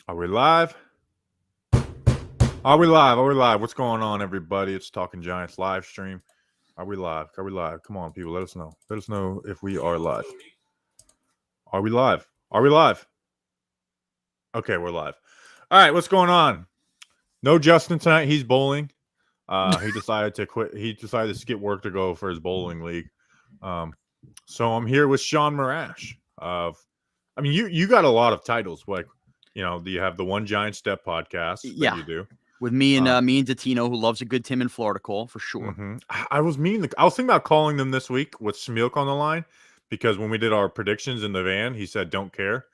Are we live? Are we live? Are we live? What's going on, everybody? It's Talking Giants live stream. Are we live? Are we live? Come on, people. Let us know. Let us know if we are live. Are we live? Are we live? Okay, we're live. All right, what's going on? No Justin tonight. He's bowling. He decided to quit. He decided to skip work to go for his bowling league. So I'm here with Shaun Morash. You got a lot of titles. Like, you have the One Giant Step podcast that you do with me and Datino, who loves a good Tim in Florida call for sure. Mm-hmm. I was thinking about calling them this week with Smilk on the line, because when we did our predictions in the van, he said don't care,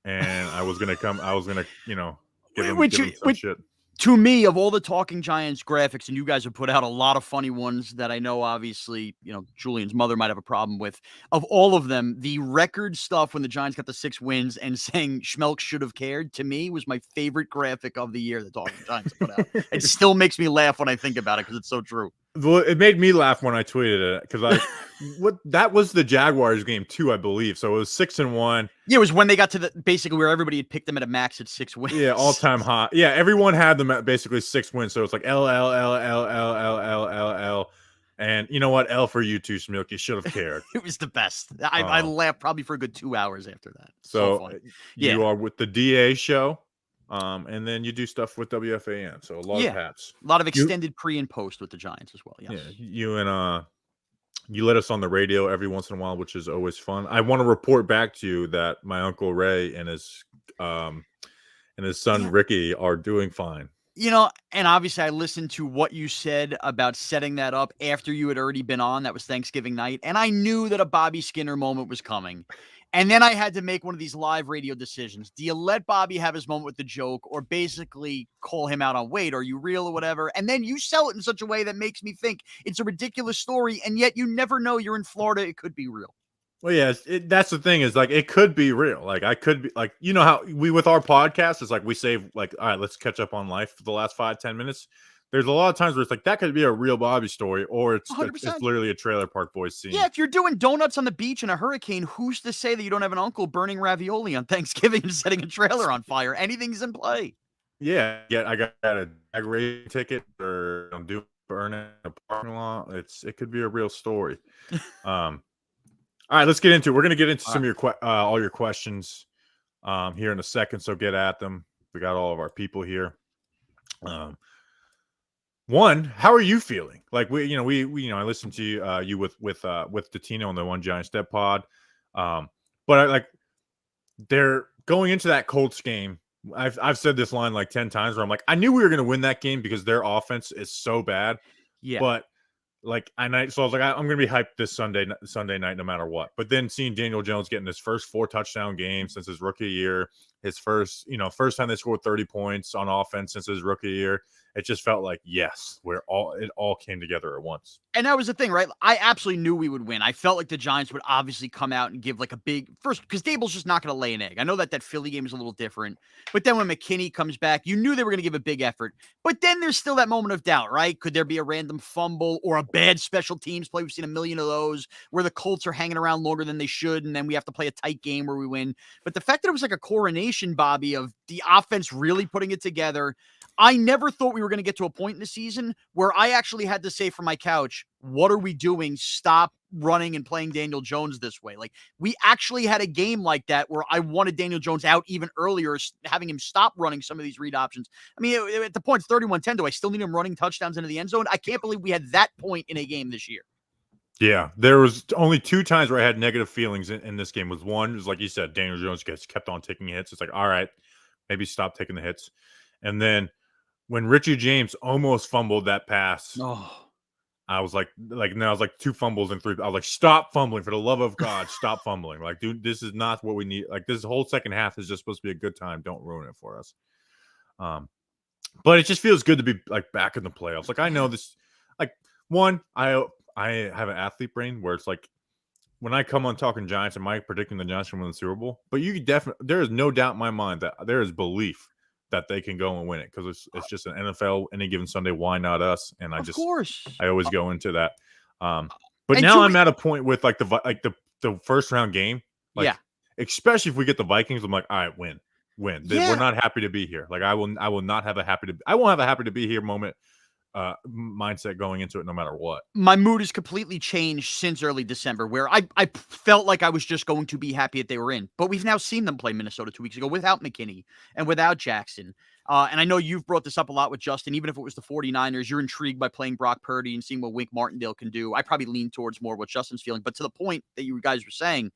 and I was gonna give him some shit. To me, of all the Talking Giants graphics, and you guys have put out a lot of funny ones that I know, obviously, Julian's mother might have a problem with. Of all of them, the record stuff when the Giants got the 6 wins and saying Schmelk should have cared, to me, was my favorite graphic of the year the Talking Giants put out. It still makes me laugh when I think about it because it's so true. Well, it made me laugh when I tweeted it because that was the Jaguars game too, I believe. So it was 6-1. Yeah, it was when they got to basically where everybody had picked them at a max at 6 wins. Yeah, all time high. Yeah, everyone had them at basically 6 wins. So it's like L, and you know what? L for you too, Smilk. You should have cared. It was the best. I laughed probably for a good 2 hours after that. So you are with the DA show. And then you do stuff with WFAN. So a lot of hats. A lot of extended pre and post with the Giants as well. Yes. Yeah. You and you let us on the radio every once in a while, which is always fun. I want to report back to you that my Uncle Ray and his son Ricky are doing fine. And obviously I listened to what you said about setting that up after you had already been on. That was Thanksgiving night. And I knew that a Bobby Skinner moment was coming. And then I had to make one of these live radio decisions. Do you let Bobby have his moment with the joke, or basically call him out on, wait, are you real or whatever? And then you sell it in such a way that makes me think it's a ridiculous story, and yet you never know. You're in Florida. It could be real. Well, yeah, that's the thing is, like, it could be real. Like, I could be like, how we, with our podcast, it's like we save, like, all right, let's catch up on life for the last 5-10 minutes. There's a lot of times where it's like that could be a real Bobby story, or it's literally a Trailer Park Boys scene. Yeah, if you're doing donuts on the beach in a hurricane, who's to say that you don't have an uncle burning ravioli on Thanksgiving and setting a trailer on fire? Anything's in play. Yeah, I got a drag race ticket, or I'm doing burning a parking lot. It could be a real story. All right, let's get into it. We're gonna get into some of your all your questions here in a second, so get at them. We got all of our people here. One, how are you feeling? Like we I listened to you with Datino on the One Giant Step pod, but they're going into that Colts game. I've said this line like 10 times where I'm like, I knew we were going to win that game because their offense is so bad. Yeah, but so I was like, I'm going to be hyped this Sunday night no matter what. But then seeing Daniel Jones getting his first 4 touchdown game since his rookie year, his first time they scored 30 points on offense since his rookie year. It just felt like, yes, it all came together at once. And that was the thing, right? I absolutely knew we would win. I felt like the Giants would obviously come out and give like a big first, because Dable's just not going to lay an egg. I know that Philly game is a little different, but then when McKinney comes back, you knew they were going to give a big effort. But then there's still that moment of doubt, right? Could there be a random fumble or a bad special teams play? We've seen a million of those where the Colts are hanging around longer than they should, and then we have to play a tight game where we win. But the fact that it was like a coronation, Bobby, of the offense really putting it together. I never thought we were going to get to a point in the season where I actually had to say from my couch, what are we doing? Stop running and playing Daniel Jones this way. Like, we actually had a game like that where I wanted Daniel Jones out even earlier, having him stop running some of these read options. I mean, at the point 31-10, do I still need him running touchdowns into the end zone? I can't believe we had that point in a game this year. Yeah, there was only 2 times where I had negative feelings in this game. One was, like you said, Daniel Jones kept on taking hits. It's like, all right, maybe stop taking the hits. And then when Richie James almost fumbled that pass, I was like, now it's like 2 fumbles and 3. I was like, stop fumbling, for the love of God, stop fumbling. Like, dude, this is not what we need. Like, this whole second half is just supposed to be a good time. Don't ruin it for us. But it just feels good to be like back in the playoffs. Like, I know this. Like, one, I have an athlete brain where it's like, when I come on Talking Giants, am I predicting the Giants can win the Super Bowl? But there is no doubt in my mind that there is belief that they can go and win it, because it's just an NFL any given Sunday. Why not us? And I always go into that. But now I'm at a point with the first round game, especially if we get the Vikings, I'm like, all right, win. win. We're Yeah. not happy to be here. Like I will not have I won't have a happy to be here moment mindset going into it no matter what. My mood has completely changed since early December, where I felt like I was just going to be happy that they were in. But we've now seen them play Minnesota 2 weeks ago without McKinney and without Jackson. And I know you've brought this up a lot with Justin. Even if it was the 49ers, you're intrigued by playing Brock Purdy and seeing what Wink Martindale can do. I probably lean towards more what Justin's feeling. But to the point that you guys were saying,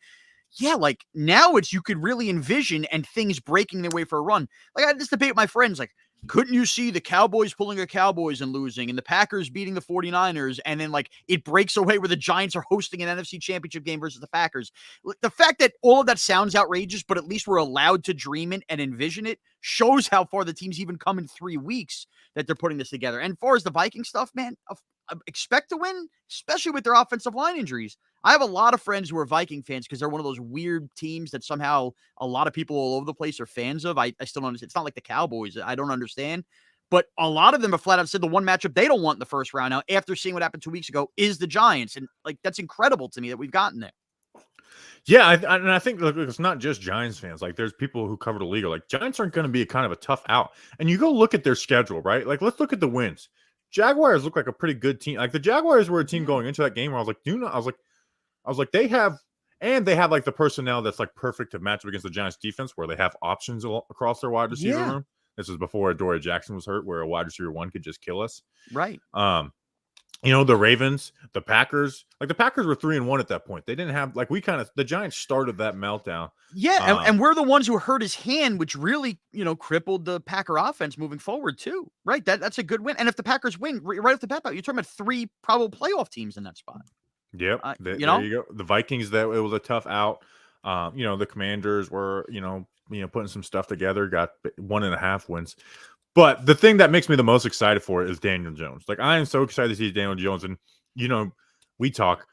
yeah, like now it's you could really envision and things breaking their way for a run. Like I had this debate with my friends, like, couldn't you see the Cowboys pulling a Cowboys and losing and the Packers beating the 49ers and then like it breaks away where the Giants are hosting an NFC championship game versus the Packers? The fact that all of that sounds outrageous, but at least we're allowed to dream it and envision it shows how far the team's even come in 3 weeks that they're putting this together. And as far as the Viking stuff, man, expect to win, especially with their offensive line injuries. I have a lot of friends who are Viking fans because they're one of those weird teams that somehow a lot of people all over the place are fans of. I still don't understand. It's not like the Cowboys. I don't understand. But a lot of them have flat out said the one matchup they don't want in the first round now, after seeing what happened 2 weeks ago, is the Giants. And like that's incredible to me that we've gotten there. Yeah, and I think look, it's not just Giants fans. Like, there's people who cover the league are like, Giants aren't going to be kind of a tough out. And you go look at their schedule, right? Like, let's look at the wins. Jaguars look like a pretty good team. Like, the Jaguars were a team going into that game where I was like, I was like, they have like the personnel that's like perfect to match up against the Giants defense, where they have options across their wide receiver room. This is before Adoree Jackson was hurt, where a wide receiver one could just kill us. Right. The Ravens, the Packers, like the Packers were 3-1 at that point. They didn't have like the Giants started that meltdown. Yeah, and we're the ones who hurt his hand, which really, crippled the Packer offense moving forward too. Right, that's a good win. And if the Packers win, right off the bat, you're talking about 3 probable playoff teams in that spot. Yep, there you go. The Vikings, that it was a tough out. The Commanders were, putting some stuff together, got 1.5 wins. But the thing that makes me the most excited for it is Daniel Jones. Like, I am so excited to see Daniel Jones. And, we talk.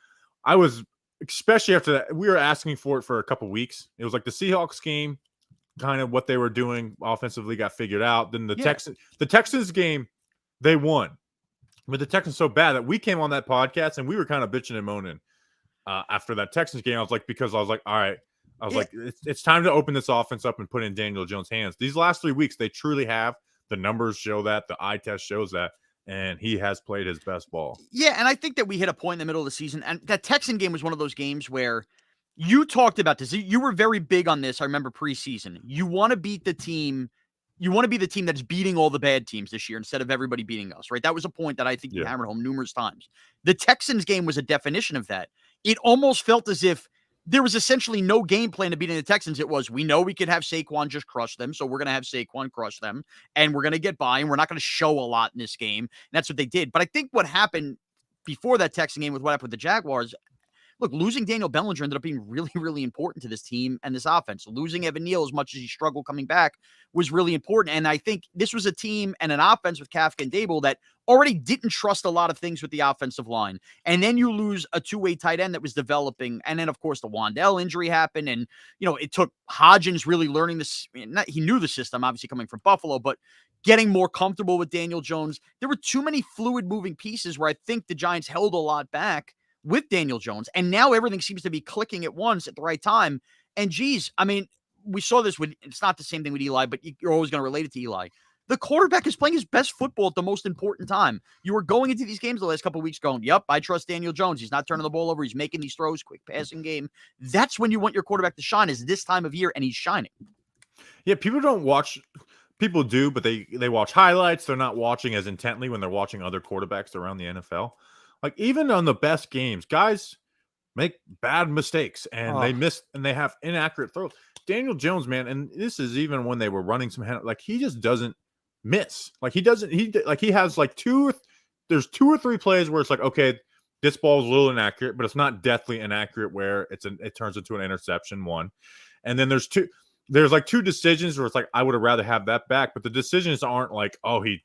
I was, especially after that, we were asking for it for a couple weeks. It was like the Seahawks game, kind of what they were doing offensively got figured out. Then the Texans game, they won. But the Texans so bad that we came on that podcast and we were kind of bitching and moaning after that Texans game. I was like, all right. Like, it's time to open this offense up and put in Daniel Jones' hands. These last 3 weeks, they truly have. The numbers show that. The eye test shows that. And he has played his best ball. Yeah, and I think that we hit a point in the middle of the season. And that Texan game was one of those games where you talked about this. You were very big on this, I remember preseason. You want to beat the team. You want to be the team that's beating all the bad teams this year instead of everybody beating us, right? That was a point that I think you hammered home numerous times. The Texans game was a definition of that. It almost felt as if there was essentially no game plan to beating the Texans. It was, we know we could have Saquon just crush them, so we're going to have Saquon crush them, and we're going to get by, and we're not going to show a lot in this game. And that's what they did. But I think what happened before that Texan game with what happened with the Jaguars, look, losing Daniel Bellinger ended up being really, really important to this team and this offense. Losing Evan Neal, as much as he struggled coming back, was really important. And I think this was a team and an offense with Kafka and Dable that already didn't trust a lot of things with the offensive line. And then you lose a two-way tight end that was developing. And then, of course, the Wandell injury happened. And, it took Hodgins really learning this. He knew the system, obviously, coming from Buffalo, but getting more comfortable with Daniel Jones. There were too many fluid moving pieces where I think the Giants held a lot back with Daniel Jones. And now everything seems to be clicking at once at the right time. And geez, I mean, we saw this with, it's not the same thing with Eli, but you're always going to relate it to Eli. The quarterback is playing his best football at the most important time. You were going into these games the last couple of weeks going, yep, I trust Daniel Jones. He's not turning the ball over. He's making these throws, quick passing game. That's when you want your quarterback to shine, is this time of year, and he's shining. Yeah, people don't watch. People do, but they watch highlights. They're not watching as intently when they're watching other quarterbacks around the NFL. Like, even on the best games, guys make bad mistakes and they miss and they have inaccurate throws. Daniel Jones, man, and this is even when they were running some hand, like, he just doesn't miss. Like, he has like there's 2 or 3 plays where it's like, okay, this ball is a little inaccurate, but it's not deathly inaccurate where it turns into an interception, one. And then there's 2 decisions where it's like, I would have rather have that back, but the decisions aren't like, oh, he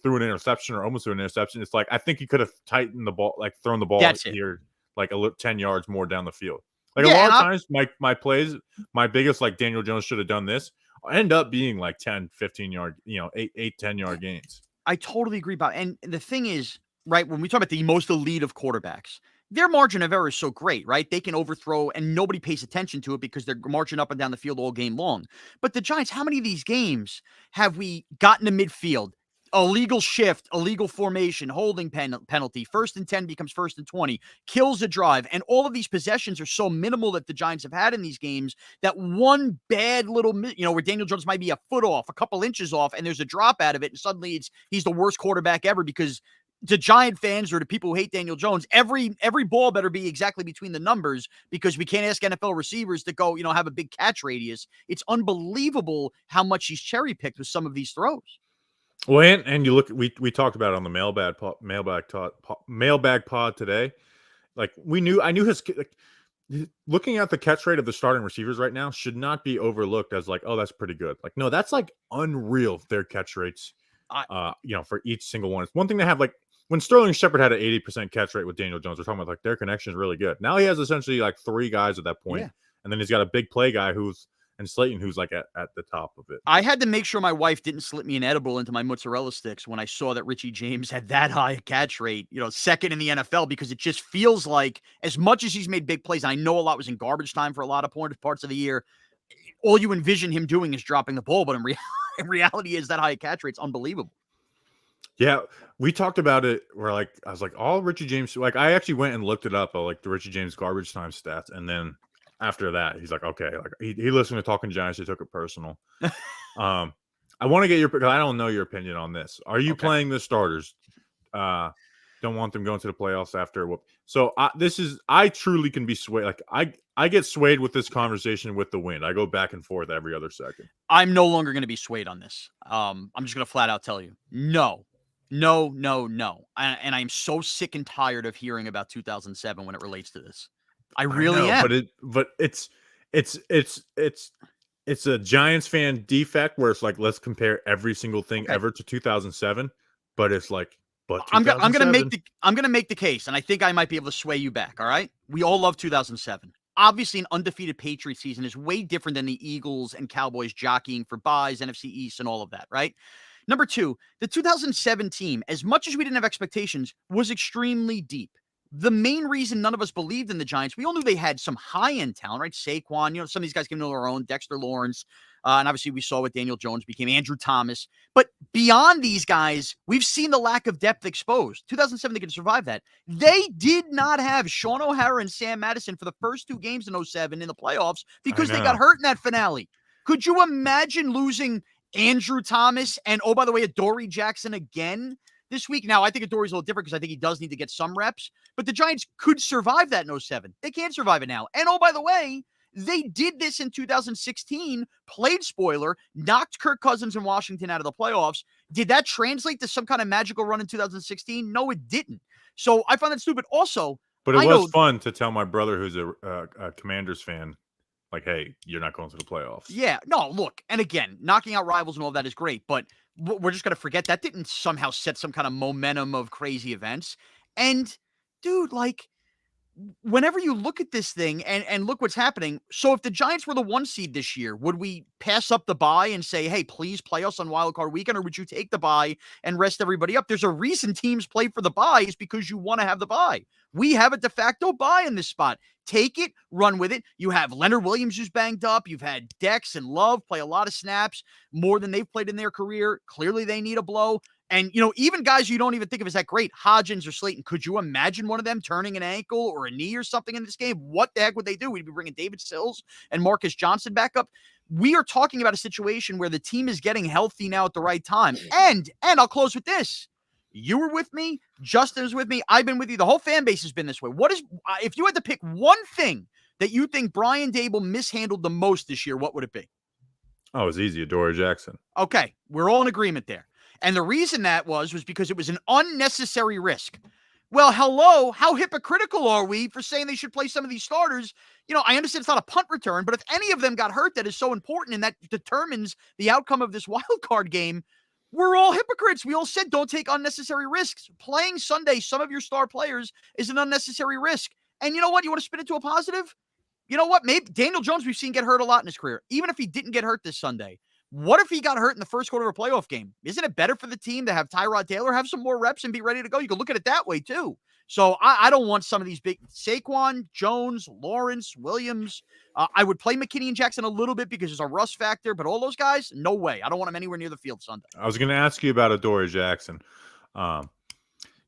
threw an interception or almost threw an interception. It's like, I think he could have tightened the ball, like thrown the ball here, like 10 yards more down the field. Like, a lot of times my plays, my biggest, like, Daniel Jones should have done this, end up being like 10, 15 yard, 8, 10 yard gains. I totally agree about it. And the thing is, right, when we talk about the most elite of quarterbacks, their margin of error is so great, right? They can overthrow and nobody pays attention to it because they're marching up and down the field all game long. But the Giants, how many of these games have we gotten to midfield? Illegal shift, illegal formation, holding penalty, 1st and 10 becomes 1st and 20, kills a drive. And all of these possessions are so minimal that the Giants have had in these games that one bad little, where Daniel Jones might be a foot off, a couple inches off, and there's a drop out of it. And suddenly he's the worst quarterback ever because to Giant fans or to people who hate Daniel Jones, every ball better be exactly between the numbers because we can't ask NFL receivers to go, have a big catch radius. It's unbelievable how much he's cherry picked with some of these throws. Well, and you look, we talked about it on the mailbag pod today. Like I knew his looking at the catch rate of the starting receivers right now should not be overlooked as like, oh, that's pretty good. Like, no, that's like unreal. Their catch rates, for each single one. It's one thing to have like when Sterling Shepard had an 80% catch rate with Daniel Jones. We're talking about like their connection is really good. Now he has essentially like 3 guys at that point, and then he's got a big play guy and Slayton, who's like at the top of it. I had to make sure my wife didn't slip me an edible into my mozzarella sticks when I saw that Richie James had that high a catch rate, second in the NFL, because it just feels like as much as he's made big plays, I know a lot was in garbage time for a lot of parts of the year, all you envision him doing is dropping the ball, but in reality is that high a catch rate's unbelievable. Yeah, we talked about it where I was like, all Richie James, like I actually went and looked it up, like the Richie James garbage time stats, and then after that, he's like, okay, like he listened to Talking Giants. He took it personal. I want to get because I don't know your opinion on this. Are you playing the starters? Don't want them going to the playoffs after. So I truly can be swayed. Like I get swayed with this conversation with the wind. I go back and forth every other second. I'm no longer going to be swayed on this. I'm just going to flat out tell you, no. And I'm so sick and tired of hearing about 2007 when it relates to this. I really am. But it's a Giants fan defect where it's like, let's compare every single thing ever to 2007. But it's like, I'm gonna make the case, and I think I might be able to sway you back. All right, we all love 2007. Obviously, an undefeated Patriot season is way different than the Eagles and Cowboys jockeying for buys, NFC East, and all of that. Right. Number 2, the 2007 team, as much as we didn't have expectations, was extremely deep. The main reason none of us believed in the Giants, we all knew they had some high-end talent, right? Saquon, some of these guys came into their own, Dexter Lawrence, and obviously we saw what Daniel Jones became, Andrew Thomas. But beyond these guys, we've seen the lack of depth exposed. 2007, they can survive that. They did not have Shaun O'Hara and Sam Madison for the first 2 games in 2007 in the playoffs because they got hurt in that finale. Could you imagine losing Andrew Thomas and, oh, by the way, Adoree Jackson again this week? Now, I think Adoree's a little different because I think he does need to get some reps, but the Giants could survive that in 2007. They can't survive it now. And, oh, by the way, they did this in 2016, played spoiler, knocked Kirk Cousins and Washington out of the playoffs. Did that translate to some kind of magical run in 2016? No, it didn't. So I find that stupid. Also, but it was fun to tell my brother who's a Commanders fan, like, hey, you're not going to the playoffs. Yeah, no, look, and again, knocking out rivals and all that is great, but we're just going to forget that didn't somehow set some kind of momentum of crazy events. And, dude, like, whenever you look at this thing and look what's happening, so if the Giants were the 1 seed this year, would we pass up the bye and say, hey, please play us on Wild Card Weekend, or would you take the bye and rest everybody up? There's a reason teams play for the bye is because you want to have the bye. We have a de facto bye in this spot. Take it, run with it. You have Leonard Williams who's banged up. You've had Dex and Love play a lot of snaps, more than they've played in their career. Clearly they need a blow. And, even guys you don't even think of as that great, Hodgins or Slayton, could you imagine one of them turning an ankle or a knee or something in this game? What the heck would they do? We'd be bringing David Sills and Marcus Johnson back up. We are talking about a situation where the team is getting healthy now at the right time. And I'll close with this. You were with me. Justin was with me. I've been with you. The whole fan base has been this way. If you had to pick one thing that you think Brian Daboll mishandled the most this year, what would it be? Oh, it's easy. Adoree Jackson. Okay. We're all in agreement there. And the reason that was because it was an unnecessary risk. Well, hello, how hypocritical are we for saying they should play some of these starters? I understand it's not a punt return, but if any of them got hurt, that is so important and that determines the outcome of this wild card game. We're all hypocrites. We all said don't take unnecessary risks. Playing Sunday, some of your star players, is an unnecessary risk. And you know what? You want to spin it to a positive? You know what? Maybe Daniel Jones we've seen get hurt a lot in his career. Even if he didn't get hurt this Sunday, what if he got hurt in the first quarter of a playoff game? Isn't it better for the team to have Tyrod Taylor have some more reps and be ready to go? You can look at it that way too. So I don't want some of these big Saquon, Jones, Lawrence, Williams. I would play McKinney and Jackson a little bit because there's a rust factor, but all those guys, no way. I don't want them anywhere near the field Sunday. I was going to ask you about Adoree Jackson.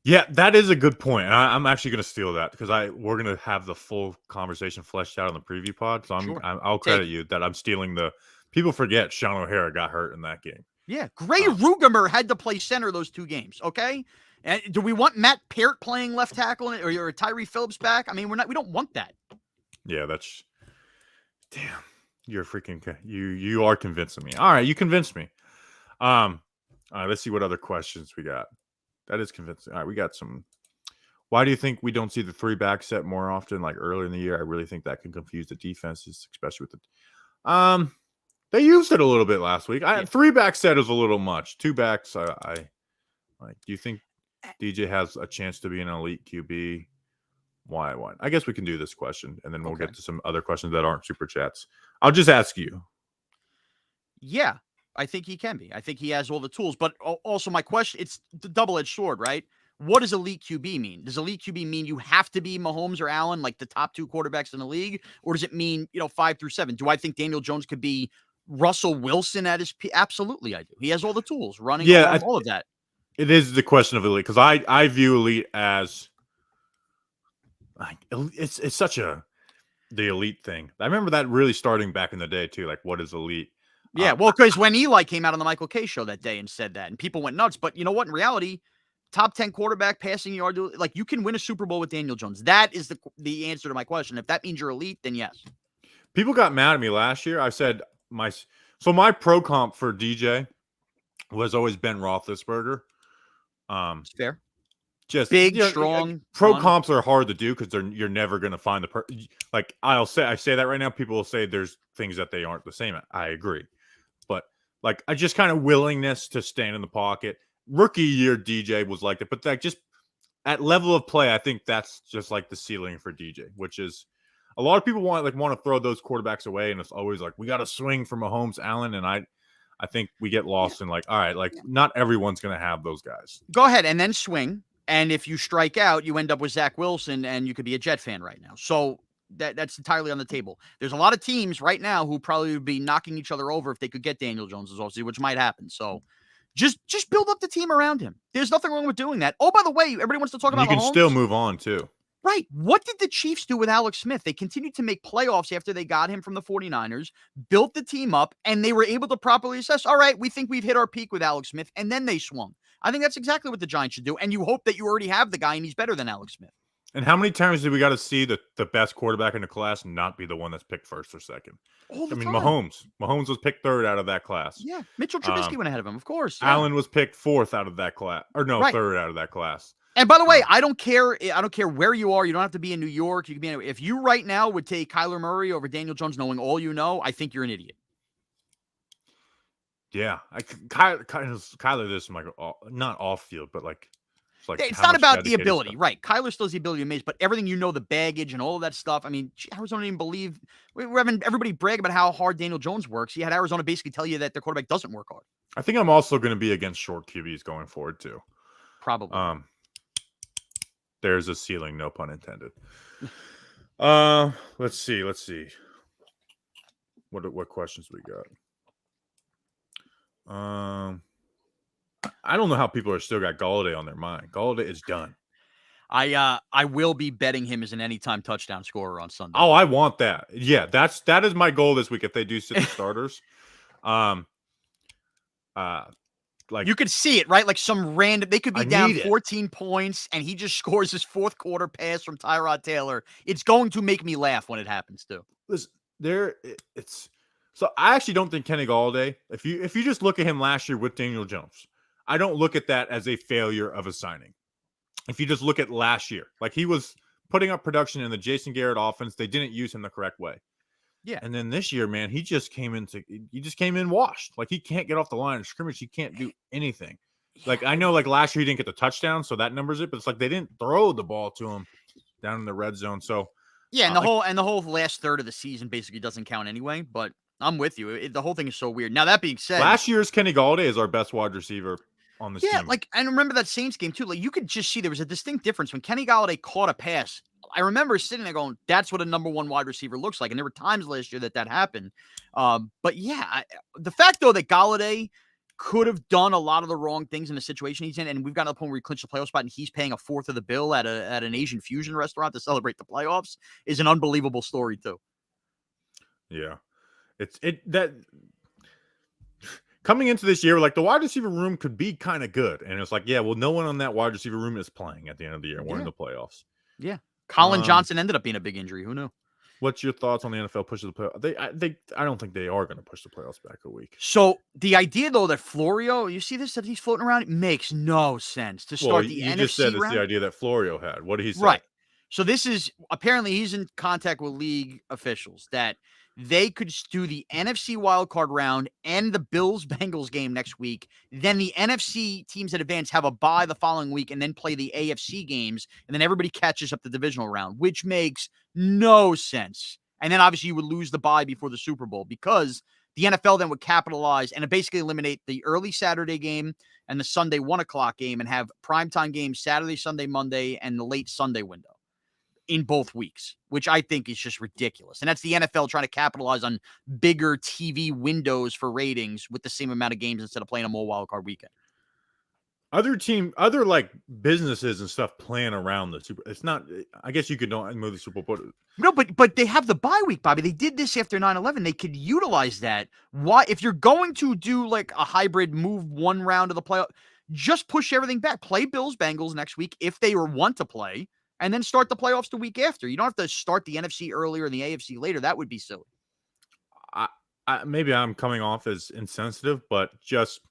Yeah, that is a good point. I'm actually going to steal that because we're going to have the full conversation fleshed out on the preview pod. So I'll credit you that I'm stealing the. People forget Shaun O'Hara got hurt in that game. Yeah, Gray Rugemer had to play center those 2 games. Okay, and do we want Matt Peart playing left tackle or Tyree Phillips back? I mean, we don't want that. Yeah, that's damn. You're freaking. You are convincing me. All right, you convinced me. All right, let's see what other questions we got. That is convincing. All right, we got some. Why do you think we don't see the 3-back set more often, like earlier in the year? I really think that can confuse the defenses, especially with the. They used it a little bit last week. 3-back set is a little much. 2 backs, I like. Do you think DJ has a chance to be an elite QB? Why? I guess we can do this question, and then we'll get to some other questions that aren't super chats. I'll just ask you. Yeah, I think he can be. I think he has all the tools. But also my question, it's the double-edged sword, right? What does elite QB mean? Does elite QB mean you have to be Mahomes or Allen, like the top 2 quarterbacks in the league? Or does it mean, 5 through 7? Do I think Daniel Jones could be Russell Wilson at his peak? Absolutely, I do. He has all the tools, running, all of that. It is the question of elite because I view elite as like it's such the elite thing. I remember that really starting back in the day too. Like, what is elite? Yeah, well, because when Eli came out on the Michael Kay show that day and said that, and people went nuts. But you know what? In reality, top 10 quarterback, passing yard, like you can win a Super Bowl with Daniel Jones. That is the answer to my question. If that means you're elite, then yes. People got mad at me last year. I said my pro comp for DJ was always Ben Roethlisberger. It's fair. Just big, strong. Pro comps are hard to do because you're never going to find like I say that right now. People will say there's things that they aren't the same. I agree, but like I just kind of willingness to stand in the pocket. Rookie year DJ was like that, but like just at level of play, I think that's just like the ceiling for DJ, which is a lot of people want to throw those quarterbacks away, and it's always like we got to swing for Mahomes, Allen, and I think we get lost in like all right, like not everyone's going to have those guys. Go ahead and then swing. And if you strike out, you end up with Zach Wilson, and you could be a Jet fan right now. So that's entirely on the table. There's a lot of teams right now who probably would be knocking each other over if they could get Daniel Jones as well, which might happen. So just build up the team around him. There's nothing wrong with doing that. Oh, by the way, everybody wants to talk about Mahomes. You can still move on too. Right. What did the Chiefs do with Alex Smith? They continued to make playoffs after they got him from the 49ers, built the team up, and they were able to properly assess, all right, we think we've hit our peak with Alex Smith, and then they swung. I think that's exactly what the Giants should do, and you hope that you already have the guy and he's better than Alex Smith. And how many times did we got to see the best quarterback in the class not be the one that's picked first or second? All the time. Mahomes was picked 3rd out of that class. Yeah, Mitchell Trubisky went ahead of him, of course. Yeah. Allen was picked 4th out of that class, or no, right. 3rd out of that class. And by the way, I don't care where you are. You don't have to be in New York. You can be anywhere. If you right now would take Kyler Murray over Daniel Jones, knowing all you know, I think you're an idiot. Yeah, Kyler this like not off field, but like it's not about the ability, stuff. Right? Kyler still has the ability to amaze, but everything the baggage and all of that stuff. I mean, Arizona didn't believe. We're having everybody brag about how hard Daniel Jones works. He had Arizona basically tell you that their quarterback doesn't work hard. I think I'm also going to be against short QBs going forward too. Probably. There's a ceiling, no pun intended. Let's see. What questions we got? I don't know how people are still got Golladay on their mind. Golladay is done. I will be betting him as an anytime touchdown scorer on Sunday. Oh, I want that. Yeah, that is my goal this week if they do sit the starters. Like you could see it, right? Like some random, they could be down 14 points, and he just scores his 4th quarter pass from Tyrod Taylor. It's going to make me laugh when it happens too. Listen, so I actually don't think Kenny Golladay, if you just look at him last year with Daniel Jones, I don't look at that as a failure of a signing. If you just look at last year, like he was putting up production in the Jason Garrett offense, they didn't use him the correct way. Yeah. And then this year, man, he just came in washed. Like he can't get off the line of scrimmage. He can't do anything. Yeah. Like I know like last year he didn't get the touchdown, so that numbers it, but it's like they didn't throw the ball to him down in the red zone. So yeah, and the whole last third of the season basically doesn't count anyway, but I'm with you. The whole thing is so weird. Now, that being said, last year's Kenny Golladay is our best wide receiver on this Yeah, team. like, and remember that Saints game too. Like, you could just see there was a distinct difference when Kenny Golladay caught a pass. I remember sitting there going, "That's what a number one wide receiver looks like." And there were times last year that happened. But yeah, the fact though that Golladay could have done a lot of the wrong things in the situation he's in, and we've got to the point where he clinched the playoff spot, and he's paying a fourth of the bill at an Asian fusion restaurant to celebrate the playoffs, is an unbelievable story too. Yeah, that coming into this year, like the wide receiver room could be kind of good, and it's like, yeah, well, no one on that wide receiver room is playing at the end of the year. We're in the playoffs. Yeah, Colin Johnson ended up being a big injury. Who knew? What's your thoughts on the NFL pushing the playoffs? I don't think they are going to push the playoffs back a week. So the idea, though, that Florio, you see this that he's floating around, it makes no sense to start the NFC just said it's round. the idea that Florio had. What did he say? Right. So this is apparently he's in contact with league officials that they could do the NFC wildcard round and the Bills-Bengals game next week. Then the NFC teams that advance have a bye the following week and then play the AFC games. And then everybody catches up the divisional round, which makes no sense. And then obviously you would lose the bye before the Super Bowl because the NFL then would capitalize and basically eliminate the early Saturday game and the Sunday 1:00 game and have primetime games Saturday, Sunday, Monday, and the late Sunday window in both weeks, which I think is just ridiculous. And that's the NFL trying to capitalize on bigger TV windows for ratings with the same amount of games instead of playing a more wildcard weekend. Other like businesses and stuff plan around the Super. It's not. I guess you could not move the Super Bowl. No, but they have the bye week, Bobby. They did this after 9/11. They could utilize that. Why, if you're going to do like a hybrid move one round of the playoff, just push everything back. Play Bills Bengals next week if they want to play, and then start the playoffs the week after. You don't have to start the NFC earlier and the AFC later. That would be silly. Maybe I'm coming off as insensitive, but just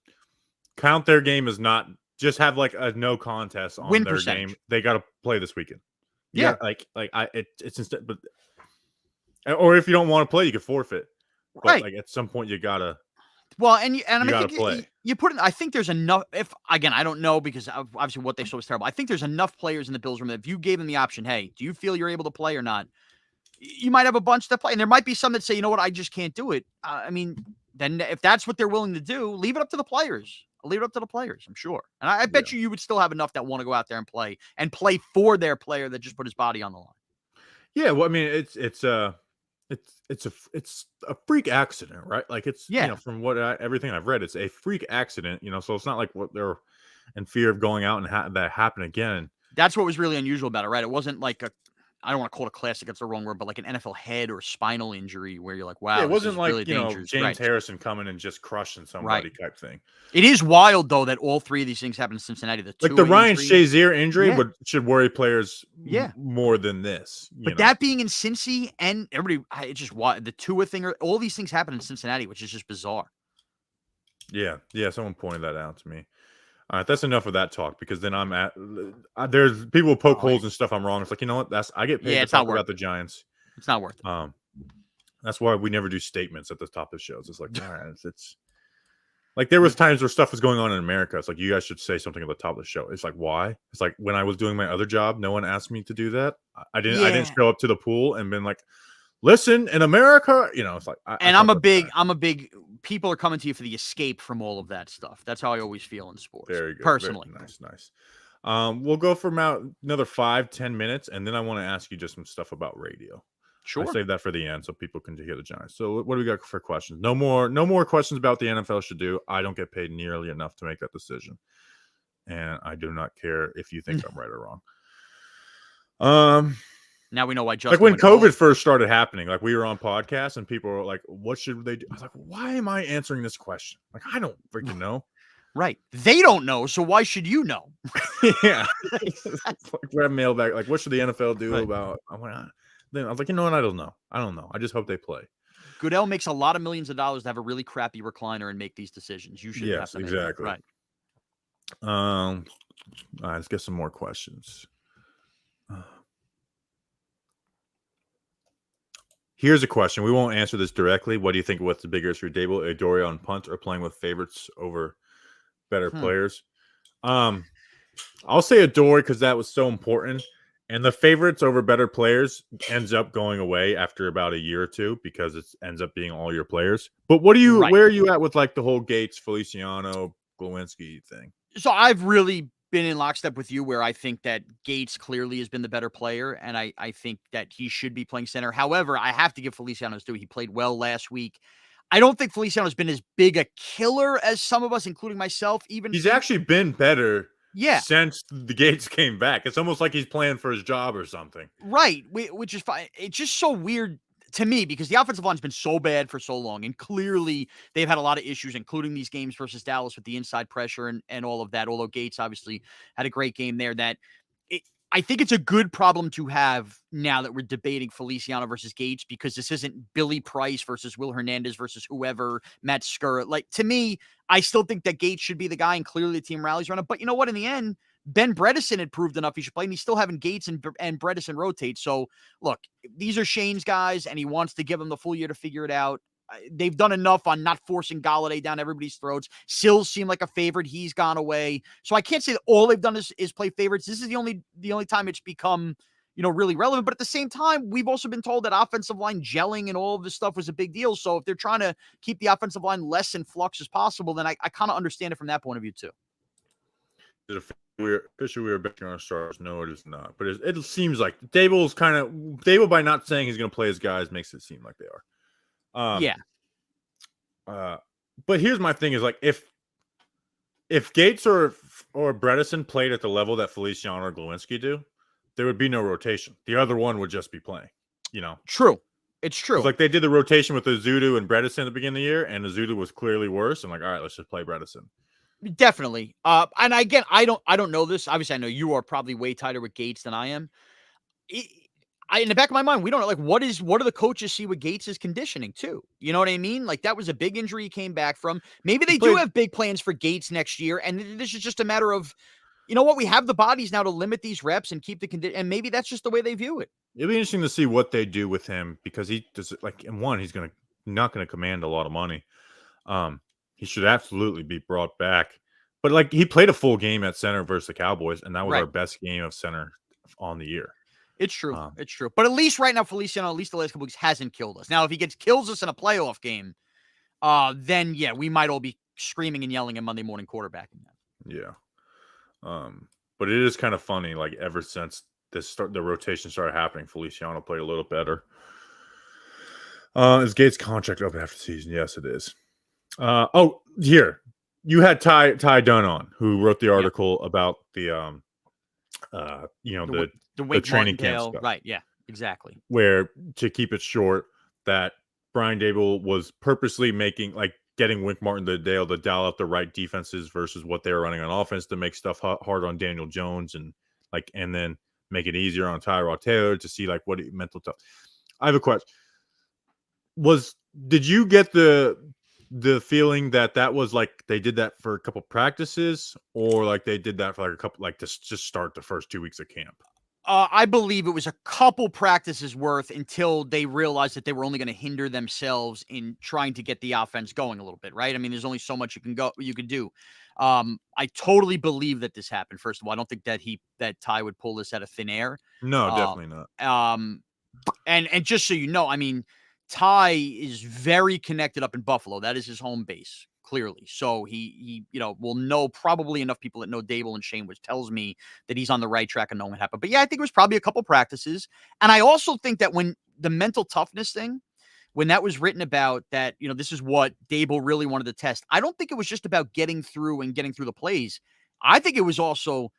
count their game as not. Just have like a no contest on Win their percentage. game. They got to play this weekend. Yeah, it's instead, but or if you don't want to play, you can forfeit. But right. like at some point, you gotta. Well, I mean, gotta play. You put it. I think there's enough. If again, I don't know because obviously what they saw was terrible. I think there's enough players in the Bills room that if you gave them the option, hey, do you feel you're able to play or not? You might have a bunch that play, and there might be some that say, you know what, I just can't do it. I mean, then if that's what they're willing to do, leave it up to the players. Leave it up to the players, I'm sure. And I bet you would still have enough that want to go out there and play for their player that just put his body on the line. Yeah, well, I mean, it's a freak accident, right? Like from what everything I've read, it's a freak accident. So it's not like what they're in fear of going out and that happen again. That's what was really unusual about it, right? It wasn't like I don't want to call it a classic, that's the wrong word, but like an NFL head or spinal injury where you're like, wow, it wasn't like, really dangerous. James Harrison coming and just crushing somebody type thing. It is wild, though, that all three of these things happened in Cincinnati. The Ryan Shazier injury should worry players more than this. But that being in Cincy and everybody, it's just the Tua thing, all these things happen in Cincinnati, which is just bizarre. Yeah, someone pointed that out to me. All right, that's enough of that talk because then there's people who poke holes and stuff. I'm wrong. It's like, you know what? I get paid to talk about the Giants. It's not worth it. That's why we never do statements at the top of shows. It's like, all right, it's like there was times where stuff was going on in America. It's like you guys should say something at the top of the show. It's like, why? It's like when I was doing my other job, no one asked me to do that. I didn't show up to the pool and been like, listen, in America, it's like, I'm a big. People are coming to you for the escape from all of that stuff. That's how I always feel in sports. Very good. Personally. Very nice. We'll go for about another 5-10 minutes, and then I want to ask you just some stuff about radio. Sure. I save that for the end so people can hear the Giants. So what do we got for questions? No more questions about the NFL should do. I don't get paid nearly enough to make that decision. And I do not care if you think I'm right or wrong. Now we know why Justin. Like when COVID first started happening, like we were on podcasts and people were like, what should they do? I was like, why am I answering this question? Like, I don't freaking know. Right. They don't know, so why should you know? Yeah. Like grab mailbag, like what should the NFL do about then I was like, you know what? I don't know. I just hope they play. Goodell makes a lot of millions of dollars to have a really crappy recliner and make these decisions. You should have to make exactly. Right. All right, let's get some more questions. Here's a question. We won't answer this directly. What do you think? What's the bigger issue, Dable Adoree on punt or playing with favorites over better players? I'll say Adoree because that was so important. And the favorites over better players ends up going away after about a year or two because it ends up being all your players. But where are you at with like the whole Gates, Feliciano, Glowinski thing? So I've really been in lockstep with you where I think that Gates clearly has been the better player, and I think that he should be playing center. However, I have to give Feliciano his due. He played well last week. I don't think Feliciano's been as big a killer as some of us, including myself, even He's actually been better yeah. since the Gates came back. It's almost like he's playing for his job or something. Right, which is fine. It's just so weird to me because the offensive line's been so bad for so long, and clearly they've had a lot of issues, including these games versus Dallas with the inside pressure and all of that. Although Gates obviously had a great game there, that it, I think it's a good problem to have now that we're debating Feliciano versus Gates because this isn't Billy Price versus Will Hernandez versus whoever, Matt Skura. Like to me, I still think that Gates should be the guy, and clearly the team rallies around him. But you know what? In the end, Ben Bredesen had proved enough he should play, and he's still having Gates and Bredesen rotate. So, look, these are Shane's guys, and he wants to give them the full year to figure it out. They've done enough on not forcing Galladay down everybody's throats. Sills seemed like a favorite. He's gone away. So I can't say that all they've done is play favorites. This is the only time it's become, really relevant. But at the same time, we've also been told that offensive line gelling and all of this stuff was a big deal. So if they're trying to keep the offensive line less in flux as possible, then I kind of understand it from that point of view too. Is it officially we are betting on our stars? No, it is not. But it seems like Dable by not saying he's going to play his guys makes it seem like they are. Yeah. But here's my thing: is like if Gates or Bredesen played at the level that Feliciano or Glowinski do, there would be no rotation. The other one would just be playing. True. It's true. Like they did the rotation with Azudu and Bredesen at the beginning of the year, and Azudu was clearly worse. I'm like, all right, let's just play Bredesen. Definitely. And again, I don't know this. Obviously, I know you are probably way tighter with Gates than I am. In the back of my mind, we don't know, like, what do the coaches see with Gates' conditioning too? You know what I mean? Like that was a big injury he came back from. Maybe they do have big plans for Gates next year, and this is just a matter of, you know what, we have the bodies now to limit these reps and keep the condition, and maybe that's just the way they view it. It'll be interesting to see what they do with him because he does he's not gonna command a lot of money. He should absolutely be brought back. But like he played a full game at center versus the Cowboys, and that was our best game of center on the year. It's true. It's true. But at least right now, Feliciano, at least the last couple weeks, hasn't killed us. Now, if he kills us in a playoff game, then yeah, we might all be screaming and yelling at Monday morning quarterbacking. Yeah. But it is kind of funny, like ever since the rotation started happening, Feliciano played a little better. Is Gates' contract up after the season? Yes, it is. Here. You had Ty Dunn on, who wrote the article about the training camp stuff. Right, yeah, exactly. Where, to keep it short, that Brian Daboll was purposely getting Wink Martindale to dial up the right defenses versus what they were running on offense to make stuff hard on Daniel Jones and then make it easier on Tyrod Taylor to see what mental tough. I have a question. Did you get the feeling that was they did that for a couple practices, or they did that for a couple to just start the first 2 weeks of camp? I believe it was a couple practices worth until they realized that they were only going to hinder themselves in trying to get the offense going a little bit, right? I mean, there's only so much you can do. I totally believe that this happened. First of all, I don't think that Ty would pull this out of thin air. No, definitely not. And just so you know, I mean, Ty is very connected up in Buffalo. That is his home base, clearly. So he will know probably enough people that know Daboll and Shane, which tells me that he's on the right track and knowing what happened. But yeah, I think it was probably a couple practices. And I also think that when the mental toughness thing, when that was written about that, this is what Daboll really wanted to test. I don't think it was just about getting through the plays. I think it was also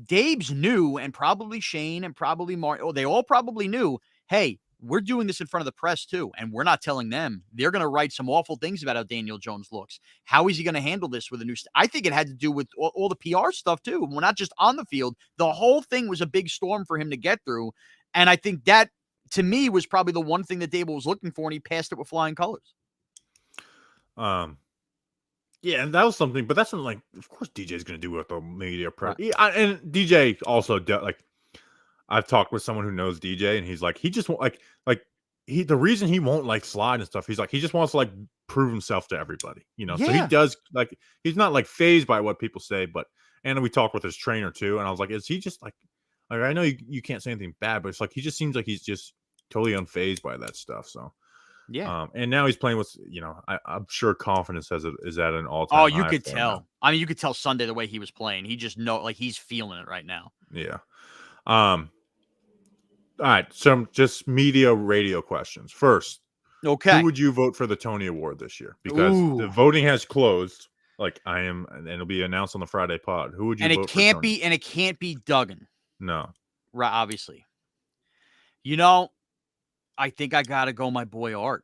Dabes knew, and probably Shane and probably Mark, they all probably knew, hey, we're doing this in front of the press too, and we're not telling them. They're going to write some awful things about how Daniel Jones looks. How is he going to handle this with a new I think it had to do with all the PR stuff too. We're not just on the field. The whole thing was a big storm for him to get through, and I think that, to me, was probably the one thing that Daboll was looking for, and he passed it with flying colors. Yeah, and that was something, but that's something of course DJ's going to do with the media prep. Right. Yeah, and DJ also I've talked with someone who knows DJ, and he's he just won't the reason he won't slide and stuff. He's he just wants to prove himself to everybody, Yeah. So he does he's not phased by what people say, and we talked with his trainer too, and I was is he just I know you can't say anything bad, but it's he just seems he's just totally unfazed by that stuff. So yeah, and now he's playing with I'm sure confidence is at an all-time. Oh, you could tell. I mean, you could tell Sunday the way he was playing. He just like he's feeling it right now. Yeah. All right. Some just media radio questions. First, who Okay. would you vote for the Tony Award this year? Because the Ooh. voting has closed. Like I am, and it'll be announced on the Friday pod. Who would you And it vote for can't Tony? be, Duggan. No. Right, obviously. I think I gotta go my boy Art.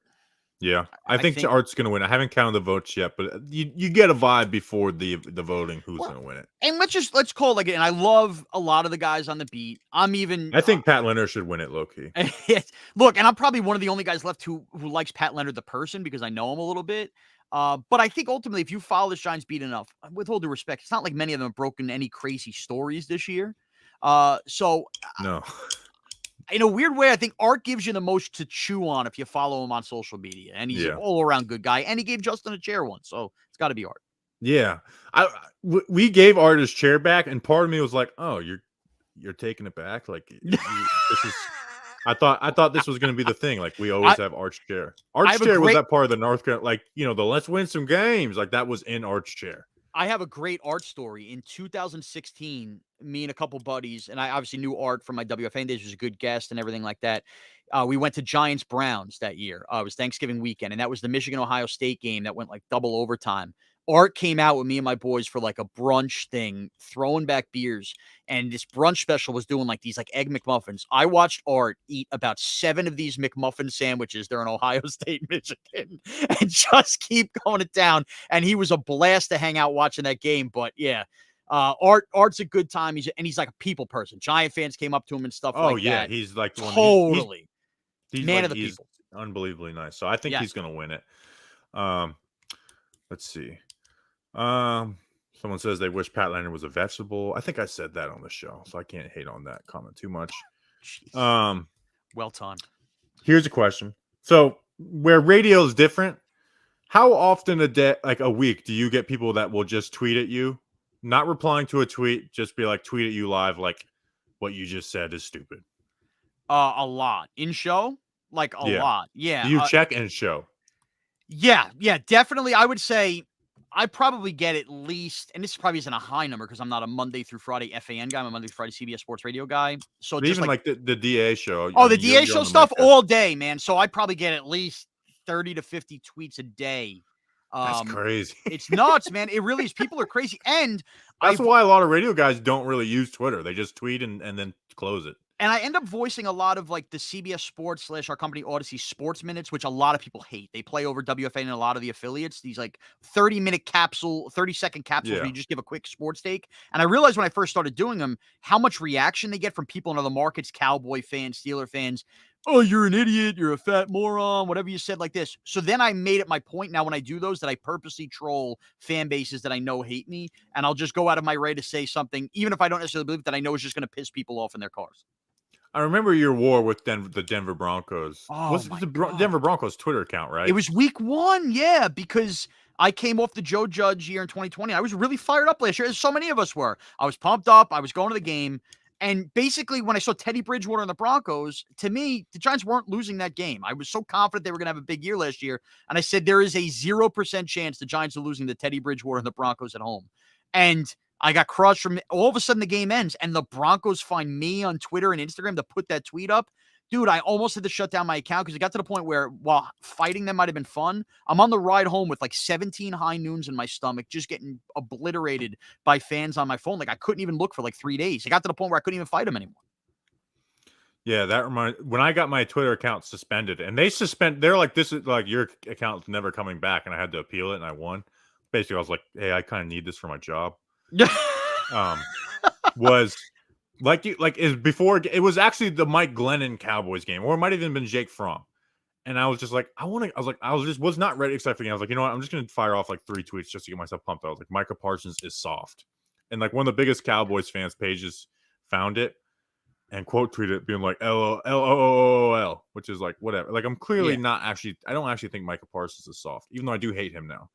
Yeah, I I think think Art's going to win. I haven't counted the votes yet, but you get a vibe before the voting who's well, going to win it. and let's call it like it. And I love a lot of the guys on the beat. I'm even I think Pat Leonard should win it, low key. look, and I'm probably one of the only guys left who likes Pat Leonard the person because I know him a little bit. But I think ultimately, if you follow the Giants beat enough, with all due respect, it's not like many of them have broken any crazy stories this year. So No. in a weird way, I think Art gives you the most to chew on if you follow him on social media, and he's an Yeah. all-around good guy. And he gave Justin a chair once, so it's got to be Art. Yeah. We gave Art his chair back, and part of me was like, "Oh, you're taking it back? Like this is." I thought this was going to be the thing. Like we always have Art's chair. Art's chair was that part of the North Carolina, like the let's win some games. Like that was in Art's chair. I have a great Art story. In 2016, me and a couple buddies, and I obviously knew Art from my WFN days, was a good guest and everything like that. We went to Giants Browns that year. It was Thanksgiving weekend, and that was the Michigan Ohio State game that went like double overtime. Art came out with me and my boys for like a brunch thing, throwing back beers. And this brunch special was doing like these like egg McMuffins. I watched Art eat about 7 of these McMuffin sandwiches during Ohio State, Michigan, and just keep going it down. And he was a blast to hang out watching that game. But yeah, Art's a good time. He's like a people person. Giant fans came up to him and stuff like that. He's like totally he's man like, of the he's people. unbelievably nice. So I think he's going to win it. Let's see. Someone says they wish Pat Leonard was a vegetable. I think I said that on the show, so I can't hate on that comment too much. Jeez. Well timed. Here's a question. So where radio is different, how often a week do you get people that will just tweet at you, not replying to a tweet, just be like tweet at you live, like what you just said is stupid? A lot in show, like a lot. Yeah. Do you check and show? Yeah, definitely. I would say I probably get at least, and this probably isn't a high number because I'm not a Monday through Friday FAN guy. I'm a Monday through Friday CBS Sports Radio guy. So but just even like the DA show. Oh, the DA show stuff all day, man. So I probably get at least 30 to 50 tweets a day. That's crazy. It's nuts, man. It really is. People are crazy. And that's why a lot of radio guys don't really use Twitter. They just tweet and then close it. And I end up voicing a lot of like the CBS Sports / our company Odyssey Sports Minutes, which a lot of people hate. They play over WFN and a lot of the affiliates. These like 30-second capsules where you just give a quick sports take. And I realized when I first started doing them, how much reaction they get from people in other markets, Cowboy fans, Steeler fans. Oh, you're an idiot. You're a fat moron. Whatever you said like this. So then I made it my point now when I do those that I purposely troll fan bases that I know hate me. And I'll just go out of my way to say something, even if I don't necessarily believe it, that I know is just going to piss people off in their cars. I remember your war with the Denver Broncos. Oh, What's the Denver Broncos Twitter account, right? It was week 1, yeah, because I came off the Joe Judge year in 2020. I was really fired up last year, as so many of us were. I was pumped up. I was going to the game. And basically, when I saw Teddy Bridgewater and the Broncos, to me, the Giants weren't losing that game. I was so confident they were going to have a big year last year. And I said, there is a 0% chance the Giants are losing to Teddy Bridgewater and the Broncos at home. And I got crushed from all of a sudden the game ends and the Broncos find me on Twitter and Instagram to put that tweet up. Dude, I almost had to shut down my account because it got to the point where while fighting them might have been fun, I'm on the ride home with like 17 high noons in my stomach, just getting obliterated by fans on my phone. Like I couldn't even look for like 3 days. It got to the point where I couldn't even fight them anymore. Yeah, that reminds when I got my Twitter account suspended and they're like, this is like your account's never coming back. And I had to appeal it and I won. Basically, I was like, hey, I kind of need this for my job. Was is before it was actually the Mike Glennon Cowboys game, or it might have even been Jake Fromm. And I was just like, I was not ready except for the game. I was like, you know what, I'm just gonna fire off like 3 tweets just to get myself pumped. I was like, Micah Parsons is soft. And like one of the biggest Cowboys fans pages found it and quote tweeted it being like LOL, which is like whatever. Like I'm clearly I don't actually think Micah Parsons is soft, even though I do hate him now.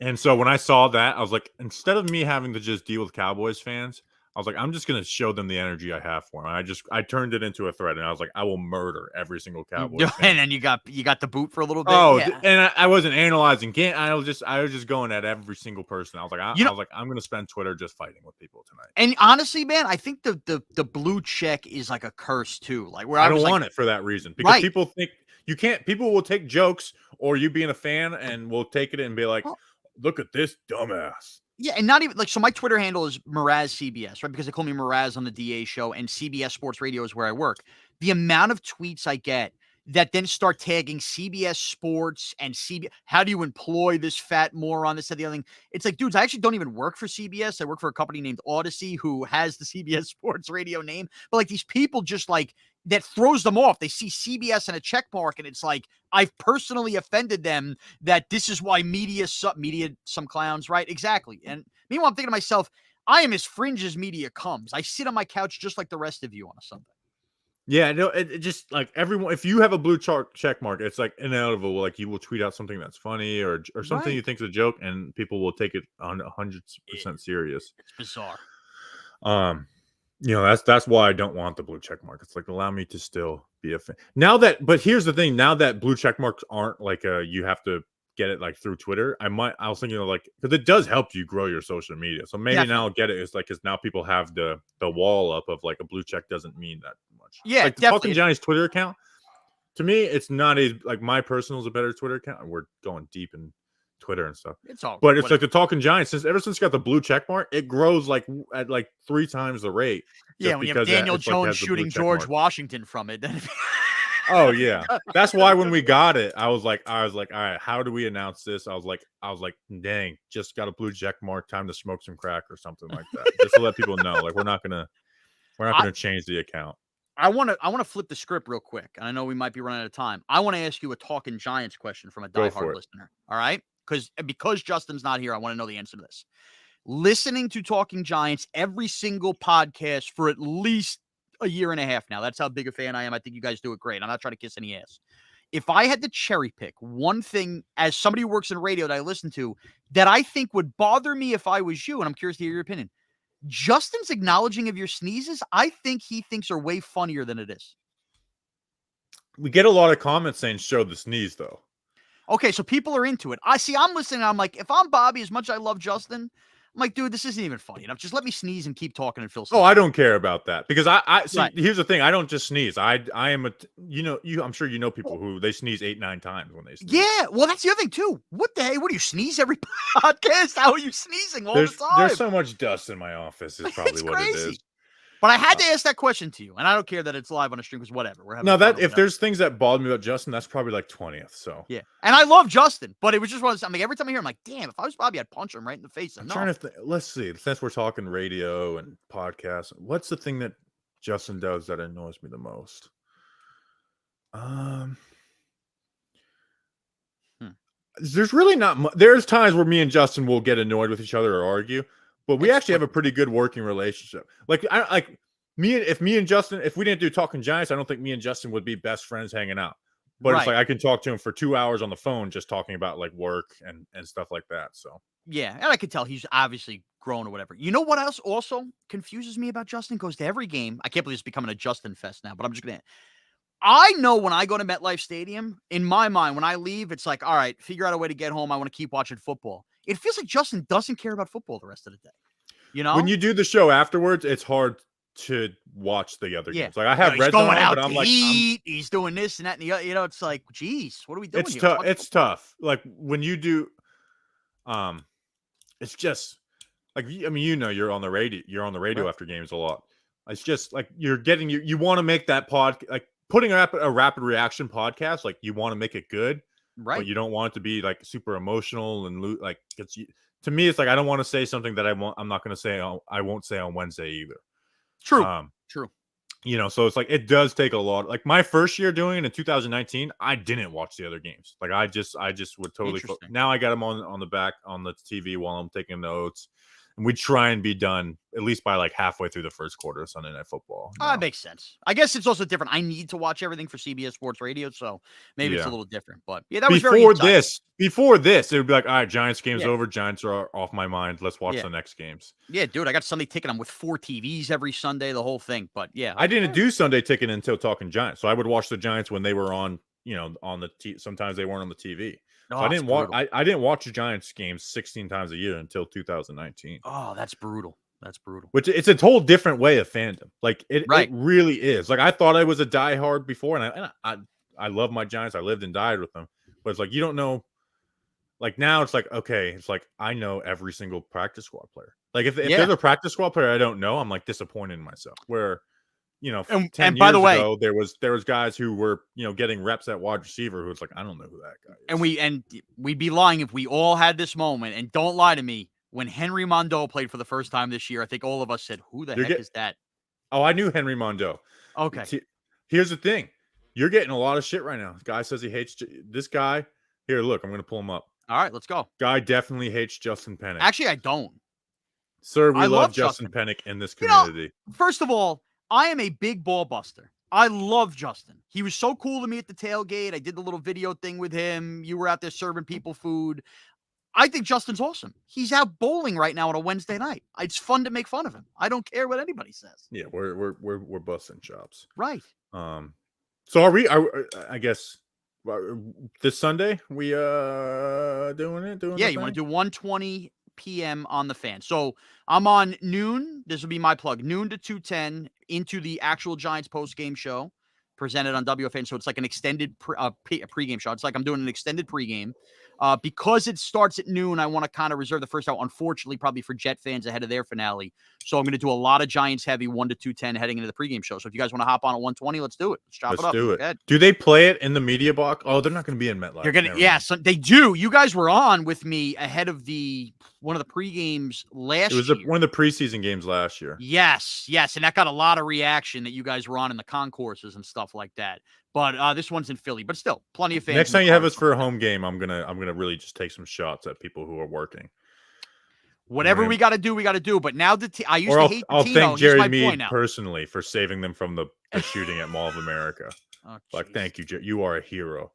And so when I saw that, I was like, instead of me having to just deal with Cowboys fans, I was like, I'm just gonna show them the energy I have for them. I turned it into a threat, and I was like, I will murder every single Cowboys fan. And then you got the boot for a little bit. Oh, Yeah. and I wasn't analyzing. I was just going at every single person. I was like, You know, I was like, I'm gonna spend Twitter just fighting with people tonight. and honestly, man, I think the blue check is like a curse too. Like where I I don't was want like, it for that reason because right. people think you can't. People will take jokes or you being a fan and will take it and be like, Well, look at this dumbass. yeah, and not even like so. My Twitter handle is Morash CBS, right? Because they call me Morash on the DA show, and CBS Sports Radio is where I work. The amount of tweets I get that then start tagging CBS Sports and CBS. How do you employ this fat moron? This and the other thing. It's like, dudes, I actually don't even work for CBS. I work for a company named Odyssey, who has the CBS Sports Radio name. But like these people just like that throws them off. They see CBS and a check mark, and it's like I've personally offended them. That this is why media some clowns, right? Exactly. And meanwhile, I'm thinking to myself, I am as fringe as media comes. I sit on my couch just like the rest of you on a Sunday. Yeah, no, it just like everyone. If you have a blue check mark, it's like inevitable. Like you will tweet out something that's funny or something Right. you think is a joke, and people will take it on 100% serious. It's bizarre. That's why I don't want the blue check mark. It's like allow me to still be a fan. Now that, but here's the thing: now that blue check marks aren't like you have to get it like through Twitter. I was thinking of like because it does help you grow your social media. So maybe now I'll get it. It's like because now people have the wall up of like a blue check doesn't mean that much. Yeah, like the Talking Giants Twitter account. To me, it's not like my personal is a better Twitter account. And we're going deep in Twitter and stuff. It's all, but it's like the Talking Giants. Ever since it got the blue check mark, it grows like at like 3 times the rate. Yeah, when you have Daniel Jones shooting George Washington from it. Oh yeah, that's why when we got it, I was like, all right, how do we announce this? I was like, dang, just got a blue check mark. Time to smoke some crack or something like that, just to let people know, like we're not gonna change the account. I want to flip the script real quick, and I know we might be running out of time. I want to ask you a Talking Giants question from a diehard listener. All right, because Justin's not here, I want to know the answer to this. Listening to Talking Giants every single podcast for at least a year and a half now. That's how big a fan I am. I think you guys do it great. I'm not trying to kiss any ass. If I had to cherry pick one thing as somebody who works in radio that I listen to that I think would bother me if I was you, and I'm curious to hear your opinion, Justin's acknowledging of your sneezes, I think he thinks are way funnier than it is. We get a lot of comments saying show the sneeze though. Okay, so people are into it. I'm listening. I'm like, if I'm Bobby, as much as I love Justin, I'm like, dude, this isn't even funny enough. Just let me sneeze and keep talking and feel safe. Oh, I don't care about that because I see. Right. Here's the thing: I don't just sneeze. I am I'm sure you know people who they sneeze 8-9 times when they sneeze. Yeah, well, that's the other thing too. What the hey? What do you sneeze every podcast? How are you sneezing all the time? There's so much dust in my office. Is probably what it is. But I had to ask that question to you, and I don't care that it's live on a stream because whatever. We're having if there's things that bother me about Justin, that's probably like 20th. So yeah, and I love Justin, but it was just one of those. I mean, every time I hear him, I'm like, damn, if I was Bobby, I'd punch him right in the face. I'm trying to let's see. Since we're talking radio and podcasts, what's the thing that Justin does that annoys me the most? There's really not. There's times where me and Justin will get annoyed with each other or argue. But we actually have a pretty good working relationship. Like if me and Justin, if we didn't do Talking Giants, I don't think me and Justin would be best friends hanging out. But it's like I can talk to him for 2 hours on the phone just talking about like work and stuff like that. So yeah, and I could tell he's obviously grown or whatever. You know what else also confuses me about Justin? Goes to every game. I can't believe it's becoming a Justin fest now, but I'm just gonna. I know when I go to MetLife Stadium, in my mind, when I leave, it's like, all right, figure out a way to get home. I want to keep watching football. It feels like Justin doesn't care about football the rest of the day. You know, when you do the show afterwards, it's hard to watch the other games. Like I have Red Zone, but I'm like, he's doing this and that, and the, it's like, geez, what are we doing? It's tough. It's tough. Like when you do, it's just like I mean, you're on the radio. You're on the radio after games a lot. It's just like you're getting you want to make that like putting a rapid reaction podcast. Like you want to make it good. Right. But you don't want it to be like super emotional and like it's to me. It's like I don't want to say something that I'm not going to say. I won't say on Wednesday either. True. True. So it's like it does take a lot. Like my first year doing it in 2019, I didn't watch the other games. Like I just would totally. Now I got them on the back on the TV while I'm taking notes. and we'd try and be done at least by like halfway through the first quarter of Sunday Night Football. That makes sense. I guess it's also different. I need to watch everything for CBS Sports Radio, so maybe it's a little different. But yeah, that was very insightful. Before this, it would be like, all right, Giants game's Yeah. over. Giants are off my mind. Let's watch Yeah. the next games. Yeah, dude, I got Sunday ticket. I'm with 4 TVs every Sunday, the whole thing. But yeah, I didn't do Sunday ticket until talking Giants, so I would watch the Giants when they were on. On the sometimes they weren't on the TV. So I didn't watch. I didn't watch the Giants games 16 times a year until 2019. Oh, that's brutal. That's brutal. Which it's a whole different way of fandom. Like it really is. Like I thought I was a diehard before, and I love my Giants. I lived and died with them. But it's like you don't know. Like now, it's like okay, it's like I know every single practice squad player. Like if there's a practice squad player I don't know, I'm like disappointed in myself. Where 10 and years by the way, ago, there was guys who were getting reps at wide receiver who was like I don't know who that guy is. And we'd be lying if we all had this moment. And don't lie to me. When Henry Mondeau played for the first time this year, I think all of us said, "Who the heck is that?" Oh, I knew Henry Mondeau. Okay. Here's the thing: you're getting a lot of shit right now. Guy says he hates this guy. Here, look, I'm going to pull him up. All right, let's go. Guy definitely hates Justin Pennick. Actually, I don't. Sir, we love Justin Pennick in this community. First of all, I am a big ball buster. I love Justin. He was so cool to me at the tailgate. I did the little video thing with him. You were out there serving people food. I think Justin's awesome. He's out bowling right now on a Wednesday night. It's fun to make fun of him. I don't care what anybody says. Yeah, we're busting chops. Right. So I guess this Sunday we doing it? Yeah, you want to do 1:20 p.m. on the Fan. So I'm on noon. This will be my plug. Noon to 2:10 into the actual Giants post-game show presented on WFN. So it's like an extended pregame show. It's like I'm doing an extended pregame. Because it starts at noon, I want to kind of reserve the first hour, unfortunately, probably for Jet fans ahead of their finale. So I'm going to do a lot of Giants heavy 1 to 2:10 heading into the pregame show. So if you guys want to hop on at 1:20, let's do it. Let's chop it up. Let's do it. Do they play it in the media box? Oh, they're not going to be in MetLife. You're gonna, so they do. You guys were on with me ahead of one of the pregames last year. It was one of the preseason games last year. Yes, and that got a lot of reaction that you guys were on in the concourses and stuff like that. But this one's in Philly, but still plenty of fans. Next time you have us for a home game, I'm gonna really just take some shots at people who are working. Whatever we got to do, we got to do. But now I used to hate I'll Tino. thank Jerry Meade personally for saving them from the shooting at Mall of America. Thank you, Jerry. You are a hero.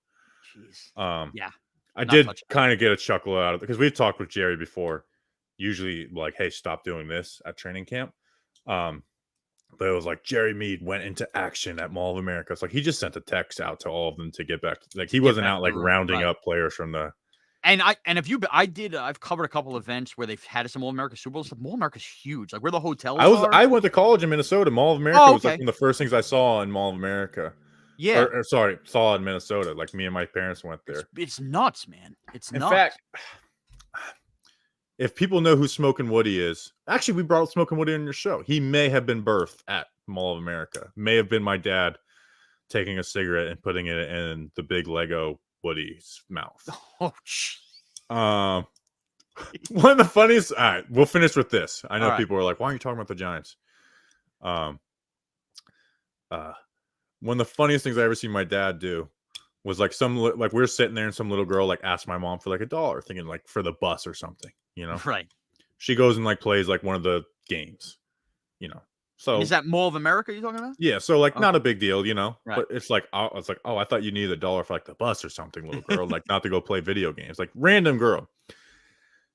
Jeez. Yeah. I did kind of get a chuckle out of it because we've talked with Jerry before. Usually, like, hey, stop doing this at training camp. But it was like Jerry Meade went into action at Mall of America. It's like he just sent a text out to all of them to get back. Like he wasn't out like rounding up players from the. I've covered a couple events where they've had some Mall of America Super Bowls. Mall of America's huge. Like where the hotels are. I went to college in Minnesota. Mall of America was like one of the first things I saw in Mall of America. Yeah. Saw in Minnesota. Like me and my parents went there. It's nuts, man. It's nuts. In fact, if people know who Smokin' Woody is, actually, we brought Smokin' Woody on your show. He may have been birthed at Mall of America. May have been my dad taking a cigarette and putting it in the big Lego Woody's mouth. Oh, geez. One of the funniest. All right, we'll finish with this. I know people are like, "Why are you talking about the Giants?" One of the funniest things I ever seen my dad do was like we were sitting there and some little girl like asked my mom for like $1, thinking like for the bus or something. Right. She goes and like plays like one of the games, So is that Mall of America you're talking about? Yeah. So like not a big deal, Right. But it's like I was like, oh, I thought you needed $1 for like the bus or something, little girl, like not to go play video games, like random girl.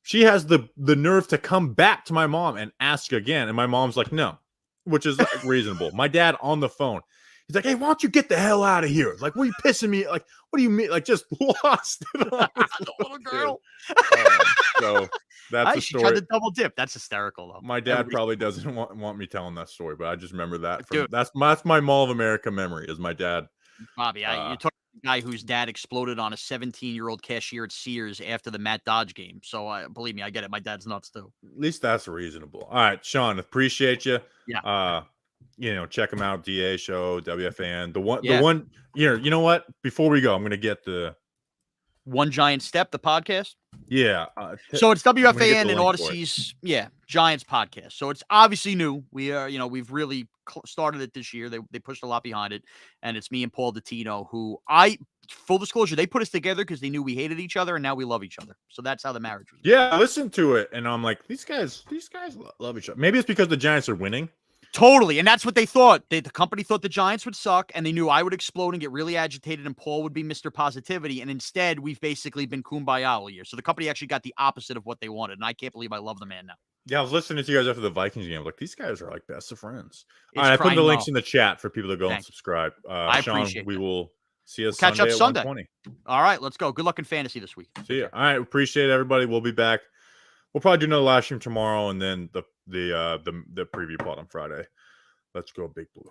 She has the nerve to come back to my mom and ask again, and my mom's like, no, which is like, reasonable. My dad on the phone. He's like, hey, why don't you get the hell out of here? Like, what are you pissing me? Like, what do you mean? Like, just lost it on the little girl. So that's a story. Tried to double dip. That's hysterical, though. My dad probably doesn't want me telling that story, but I just remember that. That's my Mall of America memory is my dad. Bobby, you're talking about a guy whose dad exploded on a 17-year-old cashier at Sears after the Matt Dodge game. So believe me, I get it. My dad's nuts, too. At least that's reasonable. All right, Shaun, appreciate you. Yeah. Check them out. DA show, WFN. The one. You know what? Before we go, I'm gonna get the One Giant Step, the podcast. Yeah. So it's WFAN and Odyssey's Giants podcast. So it's obviously new. We are, we've really started it this year. They pushed a lot behind it, and it's me and Paul Dottino, who full disclosure, they put us together because they knew we hated each other, and now we love each other. So that's how the marriage was. Yeah, I listened to it, and I'm like, these guys love each other. Maybe it's because the Giants are winning. Totally. And that's what they thought. The company thought the Giants would suck, and they knew I would explode and get really agitated, and Paul would be Mr. Positivity. And instead, we've basically been kumbaya all year. So the company actually got the opposite of what they wanted. And I can't believe I love the man now. Yeah, I was listening to you guys after the Vikings game. Like, these guys are like best of friends. It's All right, I put crying the links love. in the chat for people to go and Thank you. subscribe. I Shaun, appreciate we that. will see us Catch Sunday up at Sunday. 1:20. All right, let's go. Good luck in fantasy this week. See ya. All right, appreciate it, everybody. We'll be back. We'll probably do another live stream tomorrow, and then the preview pod on Friday. Let's go, Big Blue.